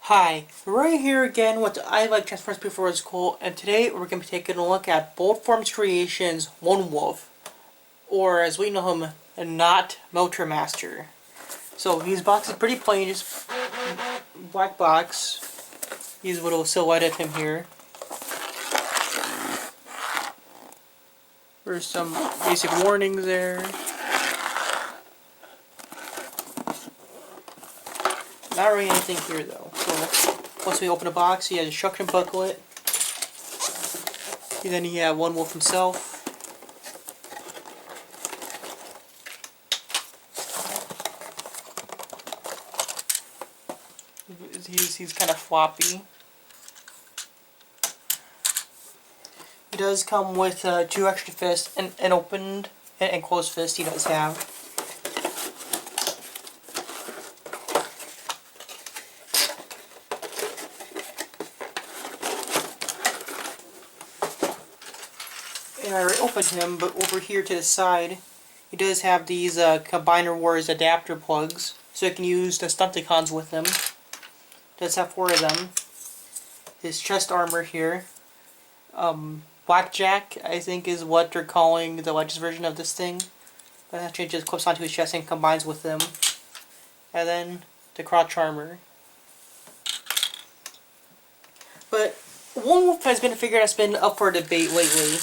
Hi, right here again with I Like Transformers Before It's Cool, and today we're going to be taking a look at Bold Forms Creations Lonewolf, or as we know him, Not Motor Master. So these boxes are pretty plain, just black box. Use a little silhouette of him here. There's some basic warnings there. Not really anything here though. So once we open the box, he has a instruction booklet. And then you have Lonewolf himself. He's kind of floppy. He does come with 2 extra fists, an opened and closed fist he does have. And I already opened him, but over here to the side, he does have these Combiner Wars adapter plugs, so you can use the Stunticons with them. Does have 4 of them. His chest armor here. Blackjack, I think, is what they're calling the latest version of this thing. But actually just clips onto his chest and combines with them. And then the crotch armor. But Lonewolf has been a figure that's been up for debate lately.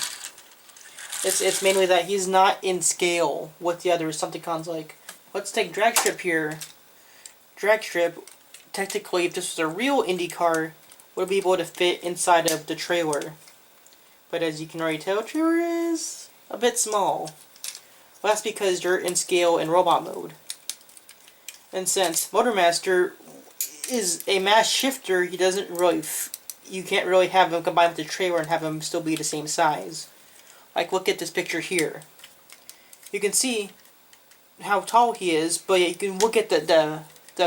It's mainly that he's not in scale with the other Stunticons. Like, let's take Dragstrip here. Dragstrip, technically, if this was a real Indy car, would be able to fit inside of the trailer. But as you can already tell, the trailer is a bit small. Well, that's because you're in scale in robot mode. And since Motormaster is a mass shifter, he doesn't really, you can't really have him combine with the trailer and have him still be the same size. Like, look at this picture here. You can see how tall he is, but you can look at the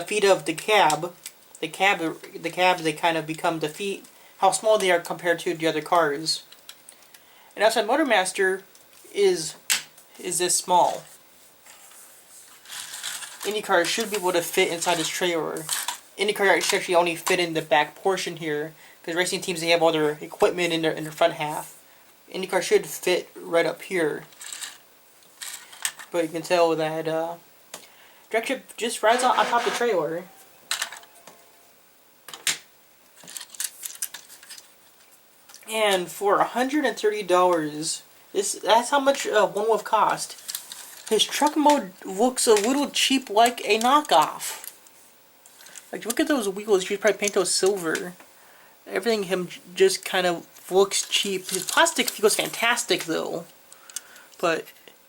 feet of the cab. The cab, they kind of become the feet, how small they are compared to the other cars. And outside Motormaster is this small. IndyCar should be able to fit inside this trailer. IndyCar actually only fit in the back portion here, because racing teams, they have all their equipment in their front half. IndyCar should fit right up here. But you can tell that Dragstrip just rides on top of the trailer. And for $130, that's how much Lonewolf cost. His truck mode looks a little cheap, like a knockoff. Like, look at those wheels. You should probably paint those silver. Everything him just kind of looks cheap. His plastic feels fantastic though, but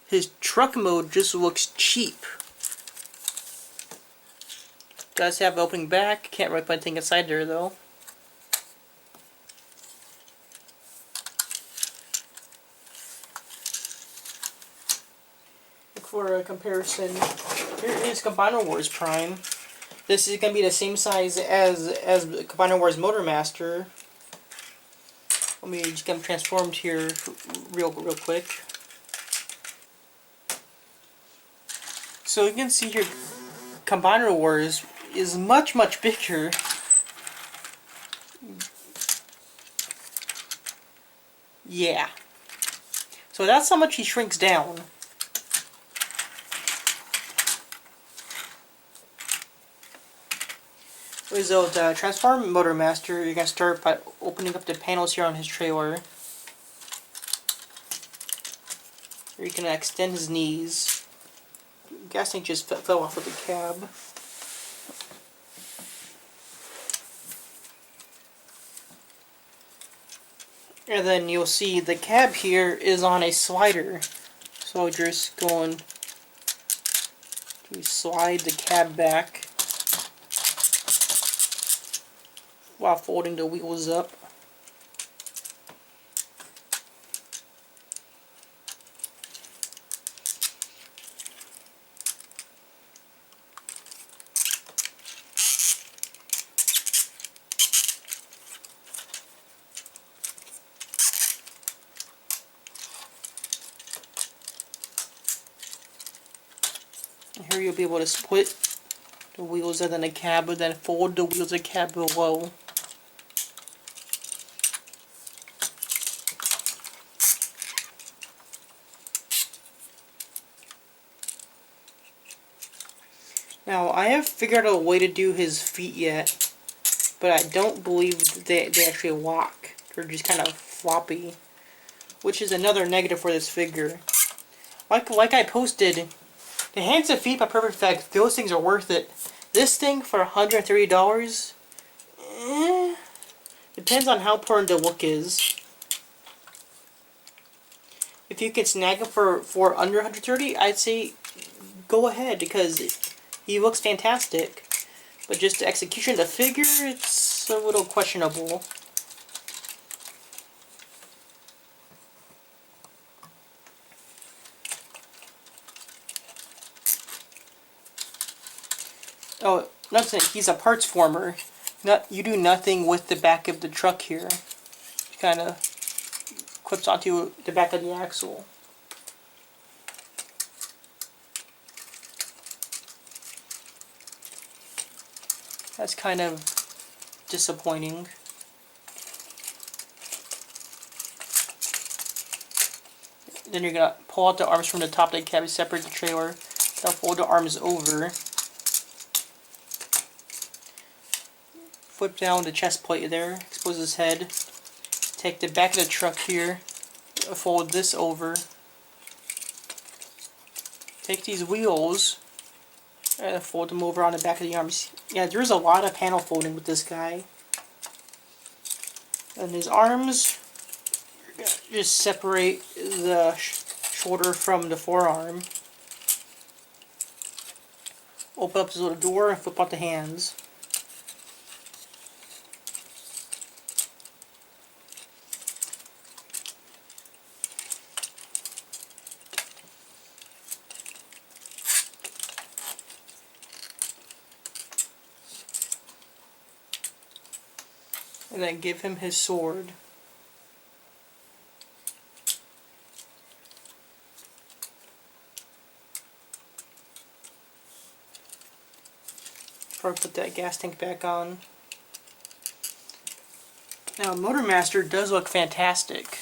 his truck mode just looks cheap. Does have opening back. Can't really put anything inside there though. For a comparison, here is Combiner Wars Prime. This is going to be the same size as Combiner Wars Motormaster. Let me just get him transformed here real quick. So you can see here, Combiner Wars is much bigger. Yeah. So that's how much he shrinks down. With the Transform Motormaster, you're going to start by opening up the panels here on his trailer. Here you can extend his knees. I'm guessing just fell off of the cab. And then you'll see the cab here is on a slider. So you're just going to slide the cab back while folding the wheels up. And here you'll be able to split The wheels and then the cab, and then fold the wheels and cab below. Now, I have figured out a way to do his feet yet, but I don't believe they actually lock. They're just kind of floppy, which is another negative for this figure. Like I posted, the hands and feet by Perfect Effect, those things are worth it. This thing for $130, depends on how important the look is. If you can snag him for under $130, I'd say go ahead, because he looks fantastic. But just the execution of the figure, it's a little questionable. Oh, nothing. He's a parts former. You do nothing with the back of the truck here. Kind of clips onto the back of the axle. That's kind of disappointing. Then you're gonna pull out the arms from the top of the cab, separate the trailer. Now fold the arms over. Flip down the chest plate there, expose his head. Take the back of the truck here, fold this over. Take these wheels and fold them over on the back of the arms. Yeah, there's a lot of panel folding with this guy. And his arms, just separate the shoulder from the forearm. Open up this little door and flip out the hands. And then give him his sword. Before I put that gas tank back on. Now, Motormaster does look fantastic.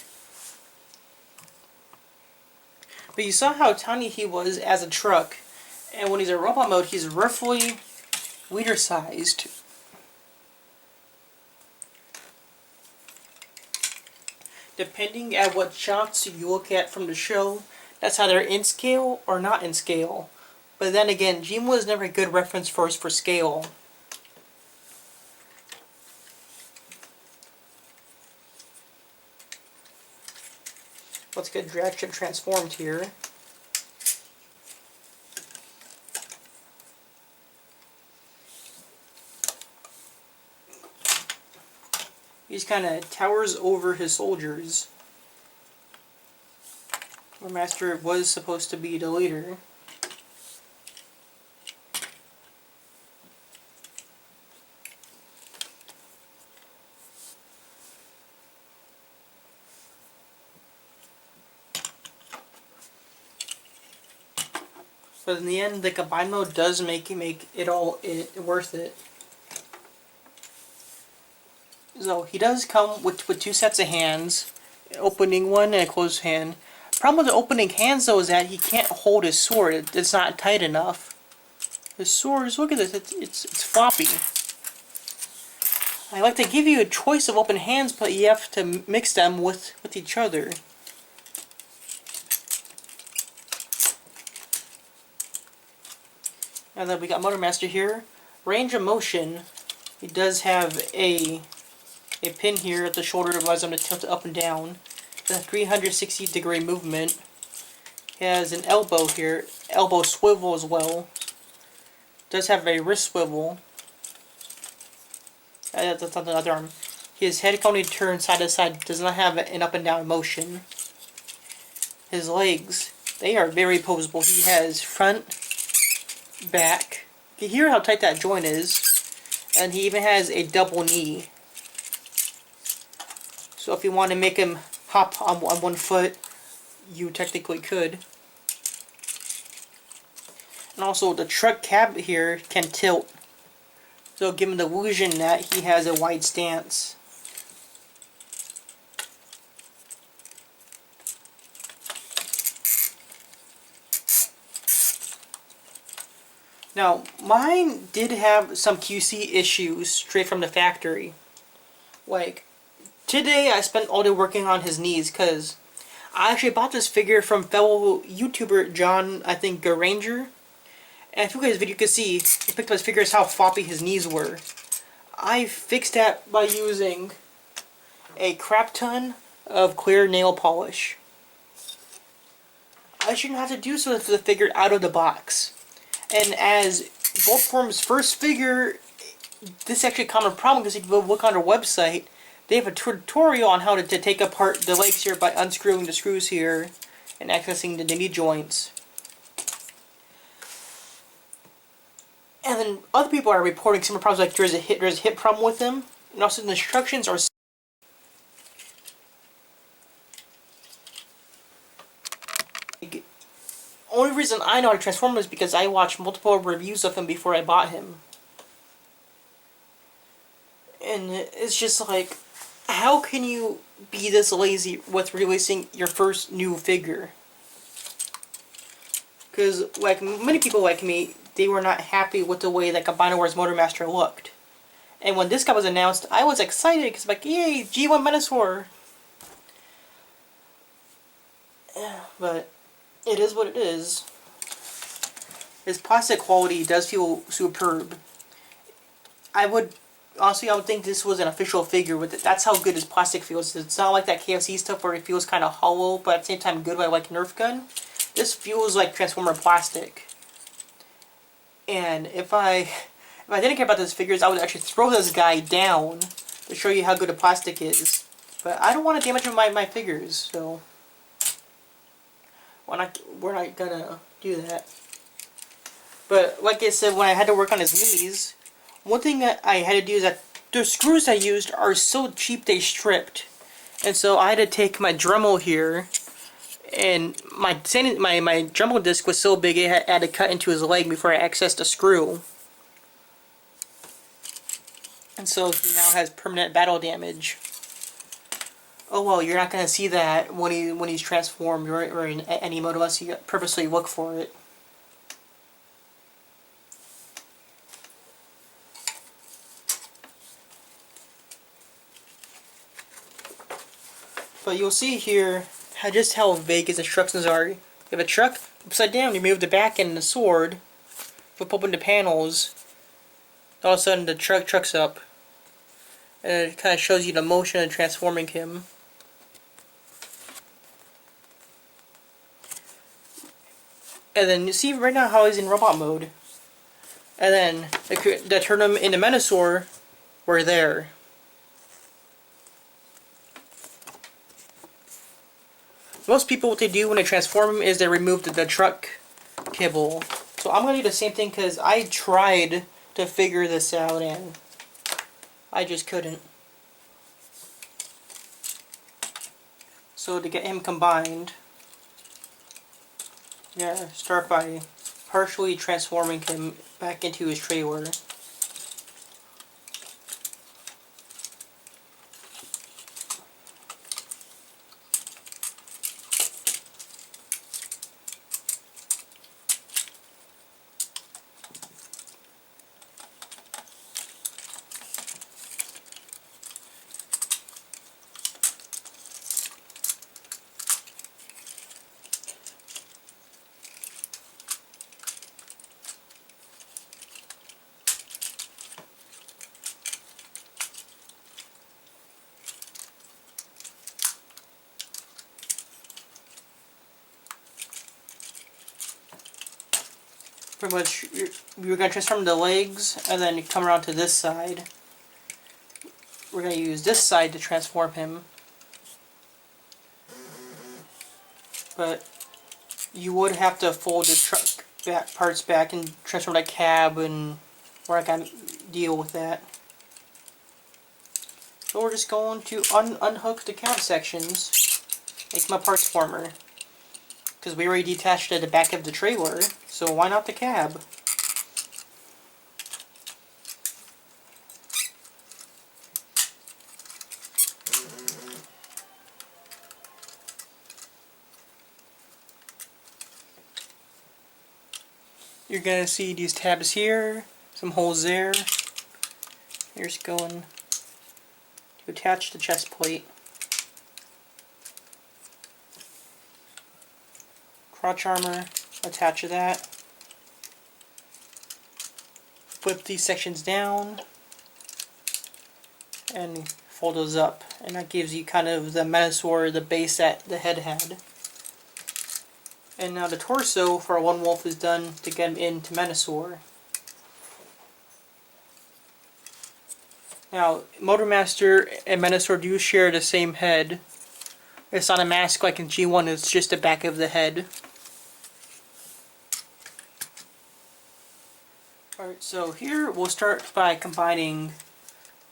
But you saw how tiny he was as a truck. And when he's in robot mode, he's roughly liter sized. Depending at what shots you look at from the show, that's either in scale or not in scale. But then again, Gene was never a good reference for us for scale. Let's get drag strip transformed here. He just kind of towers over his soldiers. Our master was supposed to be the leader. But in the end, the combine mode does make it all worth it. So he does come with two sets of hands, an opening one and a closed hand. Problem with the opening hands though is that he can't hold his sword. It's not tight enough. His sword, look at this, it's floppy. I like to give you a choice of open hands, but you have to mix them with each other. Now that we got Motormaster here, range of motion, he does have a pin here at the shoulder that allows him to tilt up and down. A 360-degree movement. He has an elbow here, elbow swivel as well. Does have a wrist swivel. That's on the other arm. His head can only turn side to side, does not have an up and down motion. His legs, they are very posable. He has front, back. You can hear how tight that joint is. And he even has a double knee. So if you want to make him hop on one foot, you technically could. And also the truck cab here can tilt. So give him the illusion that he has a wide stance. Now, mine did have some QC issues straight from the factory. Like, today I spent all day working on his knees because I actually bought this figure from fellow YouTuber John, I think, Garanger. And if you guys video, you can see, he picked up his figures how floppy his knees were. I fixed that by using a crap ton of clear nail polish. I shouldn't have to do so for the figure out of the box. And as Voltform's first figure, this is actually a common problem because if you look on their website, they have a tutorial on how to take apart the legs here by unscrewing the screws here and accessing the knee joints. And then other people are reporting similar problems, like there's a hip problem with them, and also the instructions are. Only reason I know how to transform him is because I watched multiple reviews of him before I bought him. And it's just like, how can you be this lazy with releasing your first new figure? Because, like, many people like me, they were not happy with the way that Combiner Motor Master looked. And when this guy was announced, I was excited because, like, yay, G1 Menasor! Yeah, but it is what it is. His plastic quality does feel superb. I would think this was an official figure with it. That's how good his plastic feels. It's not like that KFC stuff where it feels kind of hollow, but at the same time good, like Nerf gun. This feels like Transformer plastic. And if I didn't care about those figures, I would actually throw this guy down to show you how good the plastic is. But I don't want to damage my figures, so we're not gonna do that. But like I said, when I had to work on his knees, one thing that I had to do is that the screws I used are so cheap they stripped. And so I had to take my Dremel here, and my Dremel disc was so big I had to cut into his leg before I accessed a screw. And so he now has permanent battle damage. Oh well, you're not going to see that when he's transformed or in any mode unless you purposely look for it. But you'll see here just how vague his instructions are. You have a truck, upside down, you move the back end and the sword, flip open the panels, all of a sudden the truck's up. And it kind of shows you the motion of transforming him. And then you see right now how he's in robot mode. And then that turned him into Menasor were there. Most people, what they do when they transform him is they remove the truck kibble. So I'm going to do the same thing because I tried to figure this out and I just couldn't. So to get him combined, yeah, start by partially transforming him back into his trailer. Pretty much, you're going to transform the legs, and then you come around to this side. We're going to use this side to transform him. But you would have to fold the truck parts back and transform that cab, and we're not going to deal with that. So we're just going to unhook the cab sections, make my parts former. Because we already detached at the back of the trailer, so why not the cab? you're gonna see these tabs here, some holes there. Here's going to attach the chest plate. Crotch armor, attach to that. Flip these sections down and fold those up, and that gives you kind of the Metasaur, the base that the head had. And now the torso for a Lonewolf is done to get him into Metasaur. Now, Motormaster and Metasaur do share the same head. It's not a mask like in G1, it's just the back of the head. Alright, so here we'll start by combining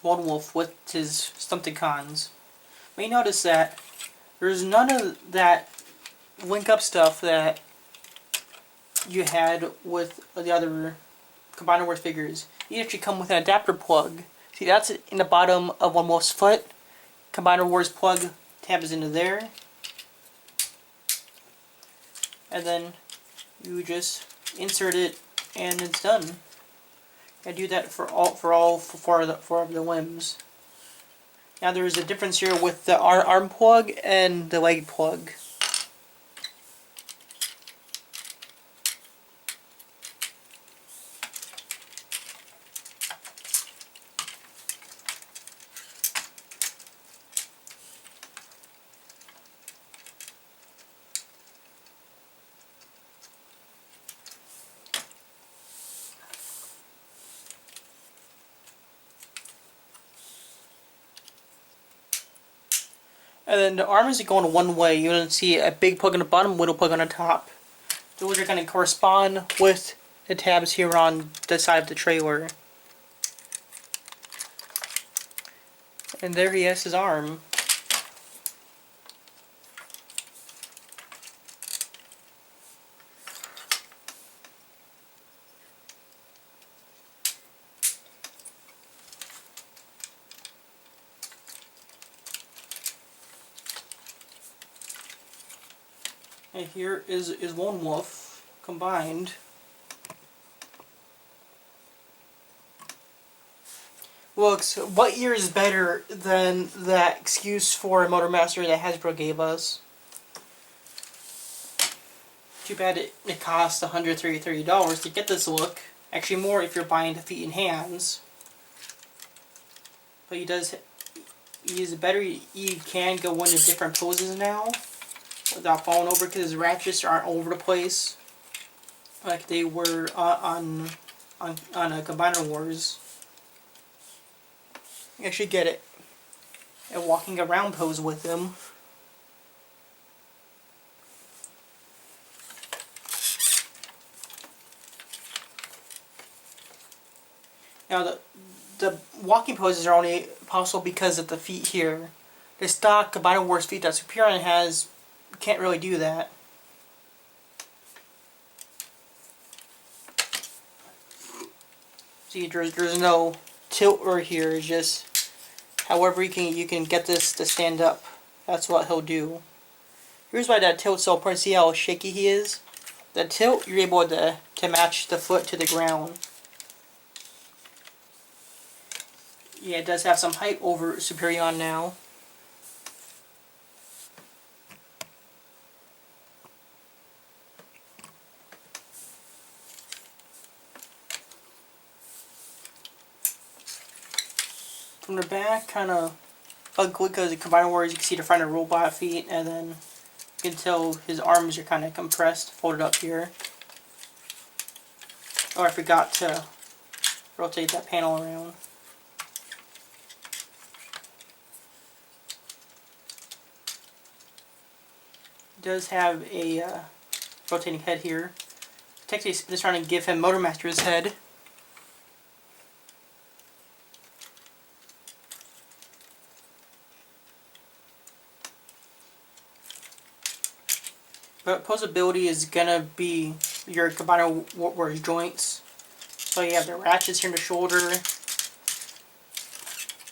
Lonewolf with his Stumpticons. You may notice that there's none of that link up stuff that you had with the other Combiner Wars figures. You actually come with an adapter plug. See, that's in the bottom of Lonewolf's foot. Combiner Wars plug tabs into there. And then you just insert it and it's done. I do that for all four of the limbs. Now there's a difference here with the arm plug and the leg plug. And then the arm is going one way. You're going to see a big plug on the bottom, little plug on the top. Those are going to correspond with the tabs here on the side of the trailer. And there he has his arm. And here is Lonewolf combined. Looks, what year is better than that excuse for a Motormaster that Hasbro gave us? Too bad it cost $130 to get this look. Actually more if you're buying the feet and hands. But he is better. He can go into different poses now without falling over, because his ratchets aren't all over the place like they were on a Combiner Wars. You actually get it. A walking around pose with him. Now the walking poses are only possible because of the feet here. The stock Combiner Wars feet that Superion has can't really do that. See, there's no tilt right here. It's just however you can get this to stand up. That's what he'll do. Here's why that tilt's so important. See how shaky he is? The tilt, you're able to match the foot to the ground. Yeah, it does have some height over Superion now. From the back, kind of ugly because the Combiner Wars, you can see the front of the robot feet, and then you can tell his arms are kind of compressed, folded up here. Oh, I forgot to rotate that panel around. It does have a rotating head here. Technically, just trying to give him Motormaster's head. But posability is gonna be your Combiner Wars joints. So you have the ratchets here in the shoulder.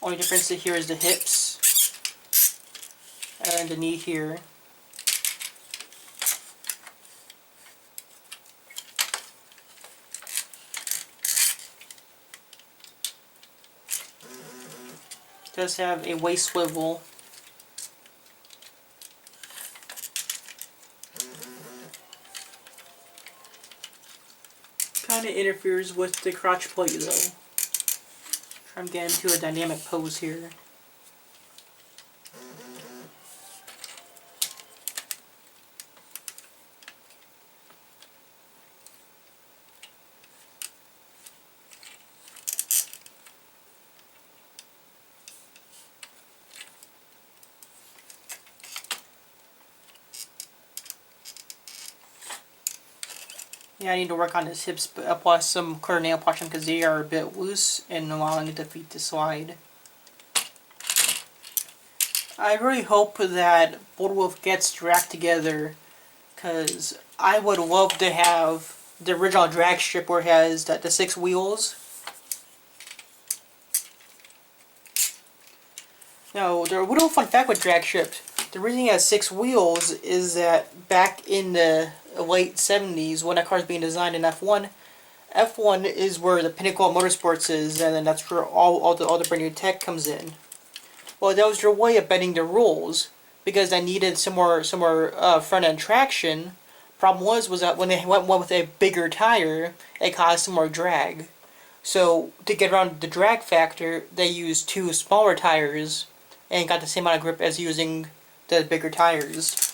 Only difference here is the hips and the knee here. Does have a waist swivel. Kind of interferes with the crotch plate though. I'm getting into a dynamic pose here. Yeah, I need to work on his hips, but apply some clear nail polish because they are a bit loose and allowing the feet to slide. I really hope that Lonewolf gets dragged together, because I would love to have the original drag strip where it has the 6 wheels. Now, the little fun fact with drag strips, the reason it has 6 wheels is that back in the late 70s, when that car was being designed in F1, F1 is where the pinnacle of motorsports is, and then that's where all the brand new tech comes in. Well, that was their way of bending the rules, because they needed some more front end traction. Problem was that when they went with a bigger tire, it caused some more drag. So to get around the drag factor, they used 2 smaller tires and got the same amount of grip as using the bigger tires.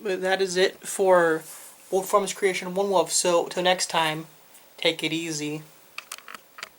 But that is it for Wolfram's Creation Lonewolf. So till next time, take it easy.